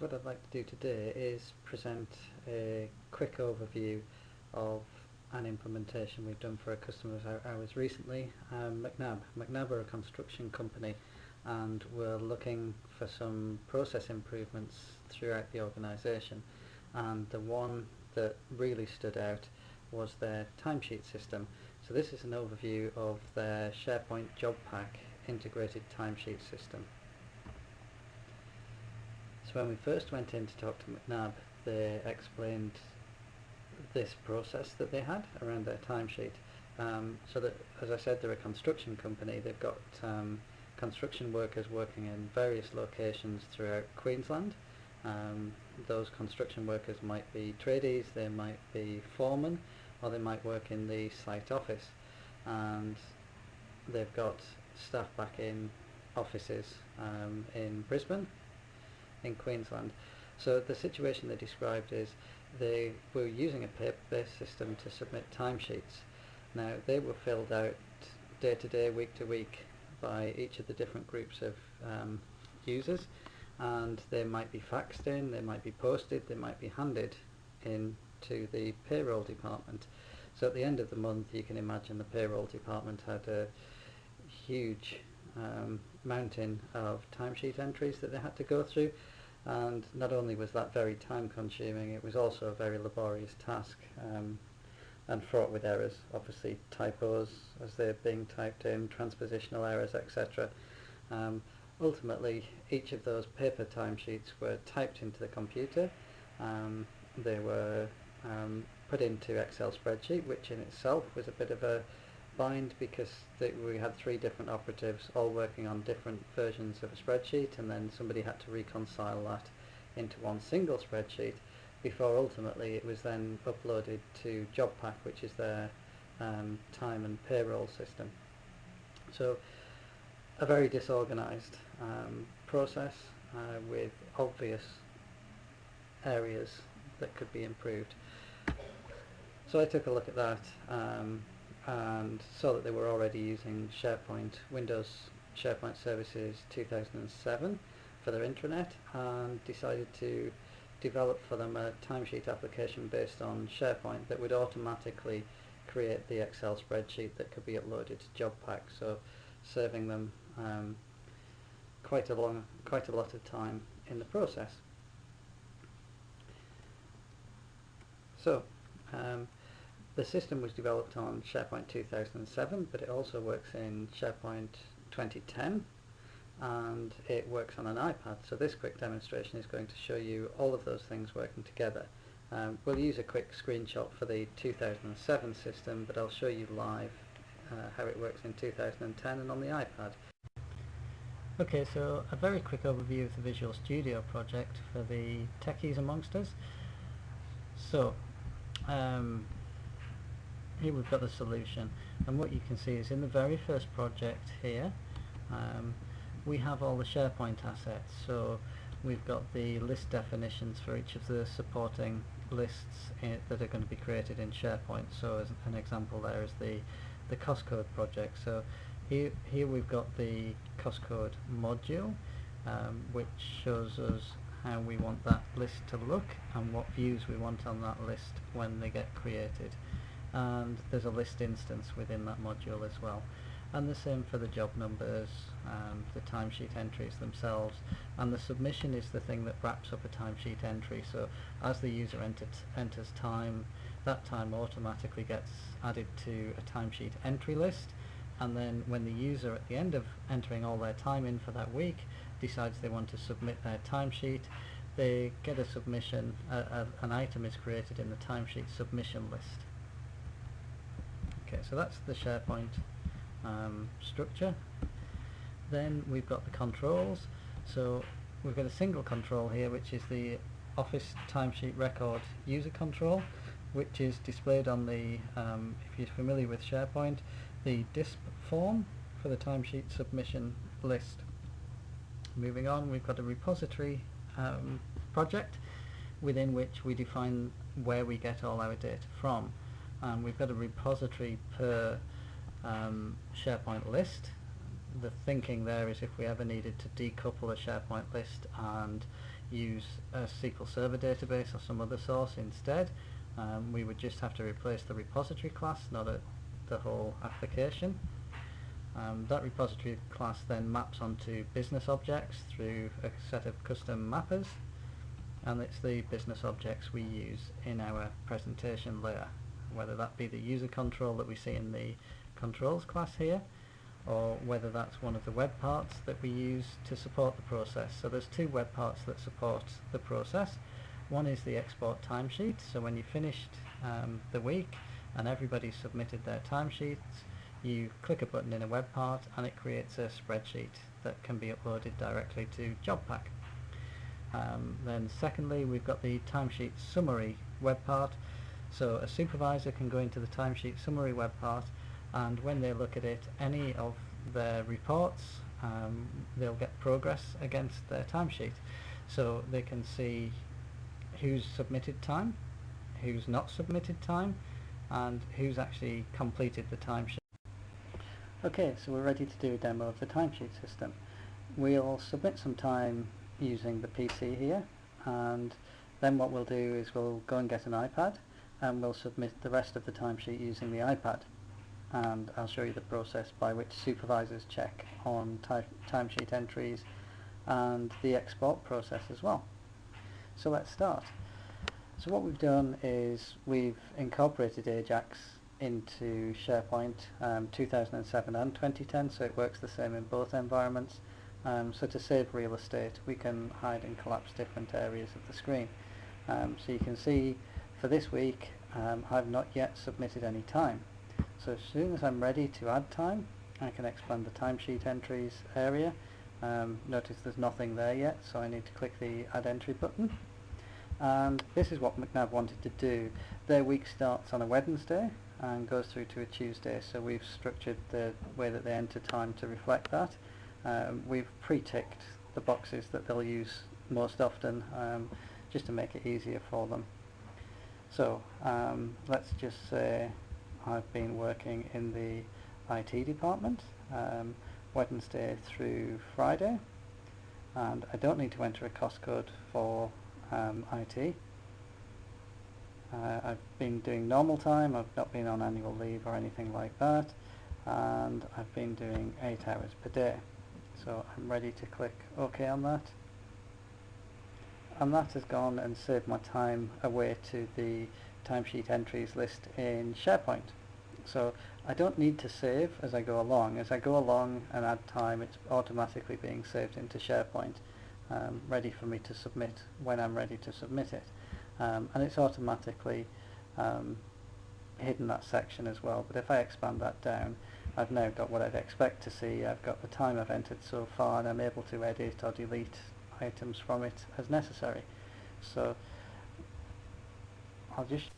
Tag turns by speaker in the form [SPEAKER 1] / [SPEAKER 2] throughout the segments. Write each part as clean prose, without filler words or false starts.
[SPEAKER 1] So what I'd like to do today is present a quick overview of an implementation we've done for a customer of ours recently, McNabb. McNabb are a construction company, and we're looking for some process improvements throughout the organisation, and the one that really stood out was their timesheet system. So this is an overview of their SharePoint JobPac integrated timesheet system. So when we first went in to talk to McNabb, they explained this process that they had around their timesheet. So that, as I said, they're a construction company. They've got construction workers working in various locations throughout Queensland. Those construction workers might be tradies, they might be foremen, or they might work in the site office. And they've got staff back in offices in Brisbane, in Queensland. So the situation they described is they were using a paper-based system to submit timesheets. Now they were filled out day to day, week to week by each of the different groups of users, and they might be faxed in, they might be posted, they might be handed in to the payroll department. So at the end of the month, you can imagine the payroll department had a huge mountain of timesheet entries that they had to go through, and not only was that very time consuming, it was also a very laborious task and fraught with errors, obviously typos as they're being typed in, transpositional errors, etc. Ultimately, each of those paper timesheets were typed into the computer. They were put into Excel spreadsheet, which in itself was a bit of a bind because we had three different operatives all working on different versions of a spreadsheet, and then somebody had to reconcile that into one single spreadsheet before ultimately it was then uploaded to JobPac, which is their time and payroll system. So a very disorganized process with obvious areas that could be improved. So I took a look at that and saw that they were already using Windows SharePoint Services 2007 for their intranet, and decided to develop for them a timesheet application based on SharePoint that would automatically create the Excel spreadsheet that could be uploaded to JobPac, so saving them quite a lot of time in the process. So the system was developed on SharePoint 2007, but it also works in SharePoint 2010, and it works on an iPad. So this quick demonstration is going to show you all of those things working together. We'll use a quick screenshot for the 2007 system, but I'll show you live how it works in 2010 and on the iPad. Okay, so a very quick overview of the Visual Studio project for the techies amongst us. So here we've got the solution, and what you can see is in the very first project here we have all the SharePoint assets. So we've got the list definitions for each of the supporting lists that are going to be created in SharePoint. So as an example there is the cost code project. So here we've got the cost code module, which shows us how we want that list to look and what views we want on that list when they get created. And there's a list instance within that module as well. And the same for the job numbers, the timesheet entries themselves, and the submission is the thing that wraps up a timesheet entry. So as the user enters time, that time automatically gets added to a timesheet entry list, and then when the user at the end of entering all their time in for that week decides they want to submit their timesheet, they get a submission, an item is created in the timesheet submission list. Okay, so that's the SharePoint structure. Then we've got the controls. So we've got a single control here, which is the Office Timesheet Record User Control, which is displayed on the, if you're familiar with SharePoint, the DISP form for the timesheet submission list. Moving on, we've got a repository project within which we define where we get all our data from. And we've got a repository per SharePoint list. The thinking there is if we ever needed to decouple a SharePoint list and use a SQL Server database or some other source instead, we would just have to replace the repository class, not the whole application. That repository class then maps onto business objects through a set of custom mappers, and it's the business objects we use in our presentation layer, whether that be the user control that we see in the controls class here, or whether that's one of the web parts that we use to support the process. So there's two web parts that support the process. One is the export timesheet, so when you finished the week and everybody submitted their timesheets, you click a button in a web part and it creates a spreadsheet that can be uploaded directly to JobPac. Then secondly, we've got the timesheet summary web part. So a supervisor can go into the timesheet summary web part, and when they look at it, any of their reports, they'll get progress against their timesheet. So they can see who's submitted time, who's not submitted time, and who's actually completed the timesheet. Okay, so we're ready to do a demo of the timesheet system. We'll submit some time using the PC here, and then what we'll do is we'll go and get an iPad and we'll submit the rest of the timesheet using the iPad, and I'll show you the process by which supervisors check on timesheet entries and the export process as well. So let's start. So what we've done is we've incorporated Ajax into SharePoint 2007 and 2010, so it works the same in both environments. So to save real estate, we can hide and collapse different areas of the screen. So you can see for this week I've not yet submitted any time. So as soon as I'm ready to add time, I can expand the timesheet entries area. Notice there's nothing there yet, so I need to click the add entry button. And this is what McNabb wanted to do. Their week starts on a Wednesday and goes through to a Tuesday, so we've structured the way that they enter time to reflect that. We've pre-ticked the boxes that they'll use most often, just to make it easier for them. So let's just say I've been working in the IT department Wednesday through Friday, and I don't need to enter a cost code for IT. I've been doing normal time, I've not been on annual leave or anything like that, and I've been doing 8 hours per day. So I'm ready to click OK on that, and that has gone and saved my time away to the timesheet entries list in SharePoint. So I don't need to save as I go along. As I go along and add time, it's automatically being saved into SharePoint, ready for me to submit when I'm ready to submit it. And it's automatically hidden that section as well. But if I expand that down, I've now got what I'd expect to see. I've got the time I've entered so far, and I'm able to edit or delete items from it as necessary. So I'll just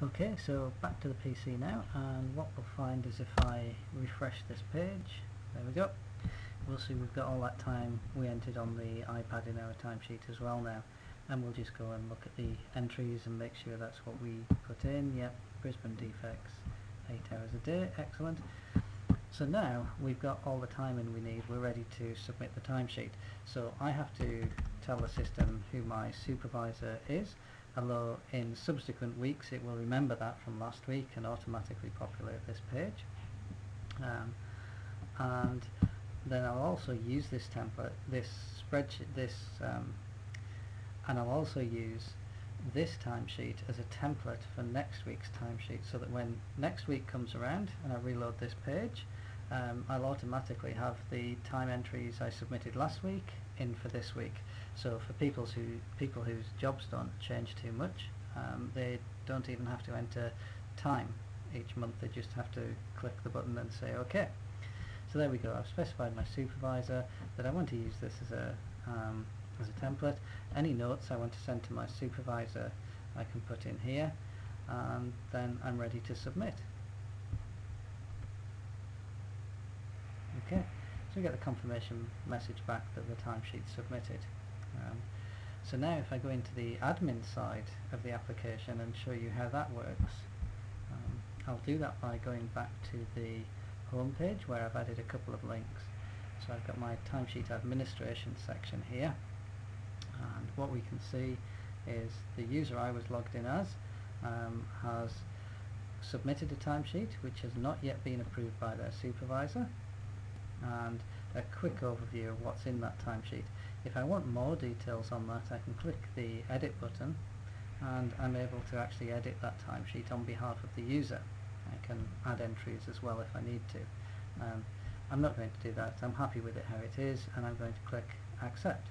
[SPEAKER 1] Okay, so back to the PC now, and what we'll find is if I refresh this page, there we go, we'll see we've got all that time we entered on the iPad in our timesheet as well now. and we'll just go and look at the entries and make sure that's what we put in. Yep, Brisbane defects, 8 hours a day, excellent. So now we've got all the time in we need, we're ready to submit the timesheet. So I have to tell the system who my supervisor is, although in subsequent weeks it will remember that from last week and automatically populate this page. And then I'll also use this template, this spreadsheet, and I'll also use this timesheet as a template for next week's timesheet, so that when next week comes around and I reload this page, I'll automatically have the time entries I submitted last week in for this week. So for people whose jobs don't change too much, they don't even have to enter time each month, they just have to click the button and say OK. So there we go, I've specified my supervisor that I want to use this as a template. Any notes I want to send to my supervisor I can put in here, and then I'm ready to submit. Okay, so we get the confirmation message back that the timesheet's submitted. So now if I go into the admin side of the application and show you how that works, I'll do that by going back to the home page where I've added a couple of links. So I've got my timesheet administration section here, and what we can see is the user I was logged in as has submitted a timesheet which has not yet been approved by their supervisor, and a quick overview of what's in that timesheet. If I want more details on that, I can click the edit button and I'm able to actually edit that timesheet on behalf of the user. I can add entries as well if I need to. I'm not going to do that, I'm happy with it how it is, and I'm going to click accept.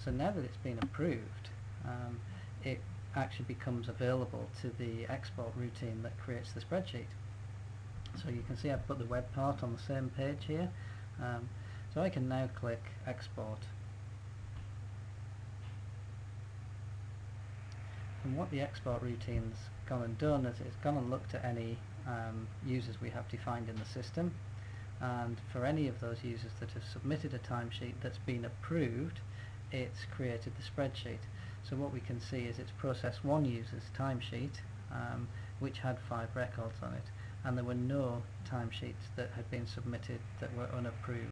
[SPEAKER 1] So now that it's been approved, it actually becomes available to the export routine that creates the spreadsheet. So you can see I've put the web part on the same page here, so I can now click export. And what the export routine's gone and done is it's gone and looked at any users we have defined in the system, and for any of those users that have submitted a timesheet that's been approved, it's created the spreadsheet. So what we can see is it's processed one user's timesheet which had 5 records on it, and there were no timesheets that had been submitted that were unapproved.